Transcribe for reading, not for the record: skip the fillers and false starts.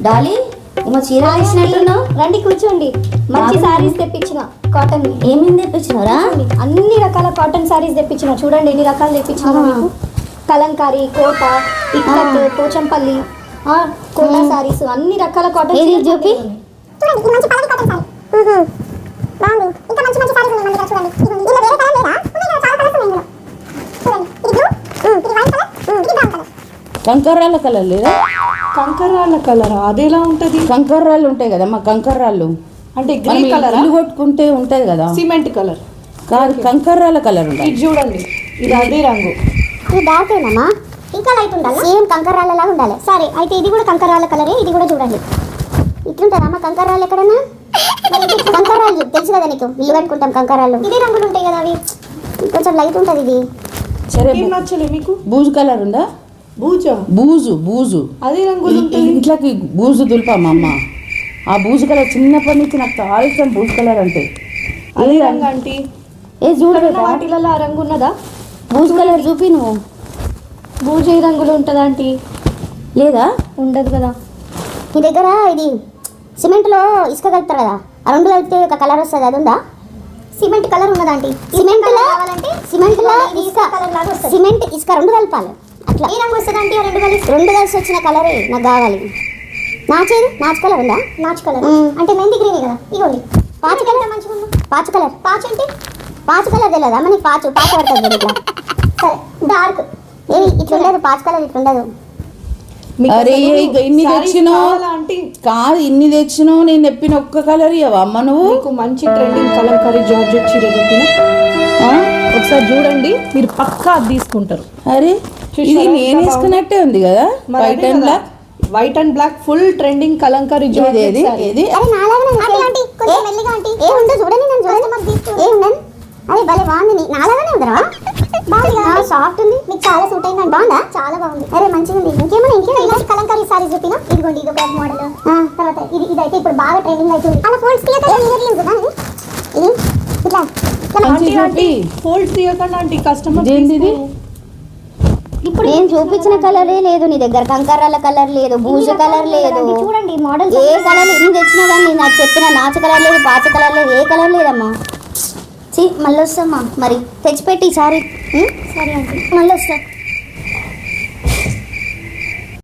Dolly ఏమో చీర వేసినట్టున్నావు. రండి కూర్చోండి. మంచి సారీస్ తెప్పించిన కాటన్. ఏమేమి తెప్పించినవరా? అన్ని రకాల కాటన్ సారీస్ తెప్పించిన. చూడండి ఎన్ని రకాలు తెప్పించిన మీకు. కలంకారీ, కోట, ఇక్కత్, పోచంపల్లి, కోటా సారీస్, అన్ని రకాల కాటన్. ఏది చూపి. చూడండి ఈ మంచి పల్లవి కాటన్ సారీ. బాగుంది. ఇంకా మంచి మంచి సారీస్ ఉన్నాయి మన దగ్గర. చూడండి ఇందులో వేరే కలర్ లేదా? ఉన్నాయి కదా, చాలా కలర్స్ ఉన్నాయి ఇందులో. చూడండి ఇది బ్లూ, ఇది వైట్ కలర్, ఇది బ్రౌన్ కలర్. కంకర్రాళ్ళ కలర్ లేదా? కంకర్రాళ్ళ కలర్ అదేలా ఉంటది? కంకర్రాళ్ళు ఉంటాయి కదా మా కంకర్రాళ్ళు. అంటే గ్రే కలర్ ఇల్లు కొట్టుకుంటే ఉంటది కదా, సిమెంట్ కలర్ కాదు కంకర్రాళ్ళ కలర్ ఉంటుంది. ఇది చూడండి, ఇది అదే రంగు. ఇది డార్క్ ఏనమ్మా, ఇంకా లైట్ ఉండాలి. సేమ్ కంకర్రాళ్ళ లాగా ఉండాలి. సరే అయితే ఇది కూడా కంకర్రాళ్ళ కలరే. ఇది కూడా చూడండి ఇట్లుంటుందమ్మా. కంకర్రాళ్ళు ఎక్కడన్నా కంకర్రాళ్ళు తెలుసు కదా నీకు, ఇల్లు కట్టుకుంటాం కంకర్రాళ్ళు. ఇదే రంగులు ఉంటాయి కదా, అవి కొంచెం లైట్ ఉంటుంది ఇది. సరే ఏం నచ్చలే మీకు? బూజు కలర్ ఉందా? బూజా? బూజు బూజు అదే రంగులు ఉంటుంది. ఇంట్లోకి బూజు దులిపామా అమ్మ. ఆ బూజు కలర్ చిన్నప్పటి నుంచి నాకు చాలా ఇష్టం. బూజు కలర్ అంటే అదే రంగు ఆంటీ. ఏ చూడు వాటిలలో ఆ రంగు ఉన్నదా? బూజు కలర్ చూపి నువ్వు. బూజు ఏ రంగులో ఉంటుంది ఆంటీ? లేదా? ఉండదు కదా. మీ దగ్గర ఇది సిమెంట్లో ఇసుక కలుపుతారు కదా, ఆ రెండు కలిపితే ఒక కలర్ వస్తుంది, అది ఉందా? సిమెంట్ కలర్ ఉన్నదా ఆంటీ? సిమెంట్లో ఇసుక సిమెంట్ ఇసుక రెండు కలపాలి. అట్లా ఏ రంగు వస్తుంది అంటే రెండు కలిసి వచ్చిన కలరే నాకు కావాలి. నాచేది నాచు కలర్ ఉందా? నాచు కలర్ అంటే మెంతి గ్రీనే కదా. ఇగోండి పాచు కలర్ మంచిగా ఉందా? పాచు కలర్. పాచు అంటే పాచు కలర్ తెలియదా మనకి? పాచు పడుతుంది ఇట్లా. సరే డార్క్ ఏది ఇట్లా ఉండదు, పాచు కలర్ ఇట్లా ఉండదు. అరే ఇన్ని తెచ్చినావు ఆంటీ కాదు, ఇన్ని తెచ్చినావు. నేను చెప్పిన ఒక్క కలర్ ఇవ్వవా అమ్మ నువ్వు? మీకు మంచి ట్రెండింగ్ కలంకారీ జార్జెట్ చీర చెప్పిన ఒకసారి చూడండి, మీరు పక్కా అది తీసుకుంటారు. అరే ఇది నేను వేసుకున్నట్టే ఉంది కదా, white and black. White and black full trending Kalamkari ఏది జార్జెట్ సారీ. ఏది? అరే నాలాగానే ఉంది ఆంటీ, కొంచెం మెల్లిగా ఆంటీ. ఏ ఉండదు చూడండి, నేను చూడండి ఏ ఉండదు. అరే భలే బాగుంది, నాలాగానే ఉందరా? బాగుంది, సాఫ్ట్ ఉంది, మీకు చాలా సూట్ అయిందండి. బాగుందా? చాలా బాగుంది. అరే మంచిగా ఉంది. ఇంకేమైనా కలంకారీ సారీ చూపినా? ఇదిగోండి ఇది ఒక మోడల్. తర్వాత ఇదైతే ఇప్పుడు బాగా ట్రెండింగ్ అవుతుంది. అలా ఫోల్డ్స్ ఇది ఇట్లా మంచి చూపి. ఫోల్డ్ తీయకుండా ఆంటీ కస్టమర్. ఏంటిది? ఇప్పుడు నేను చూపించిన కలరే లేదు నీ దగ్గర. కంకర్రాల కలర్ లేదు, బూజు కలర్ లేదు. చూడండి మోడల్ ఏ కలర్ ఎన్ని తెచ్చినా కానీ నాకు చెప్పిన నాచు కలర్ లేదు, పాచ కలర్ లేదు, ఏ కలర్ లేదమ్మా. మళ్ళీ వస్తామ్మా, మరి తెచ్చిపెట్టి ఈసారి. సరే అంటే మళ్ళీ వస్తా.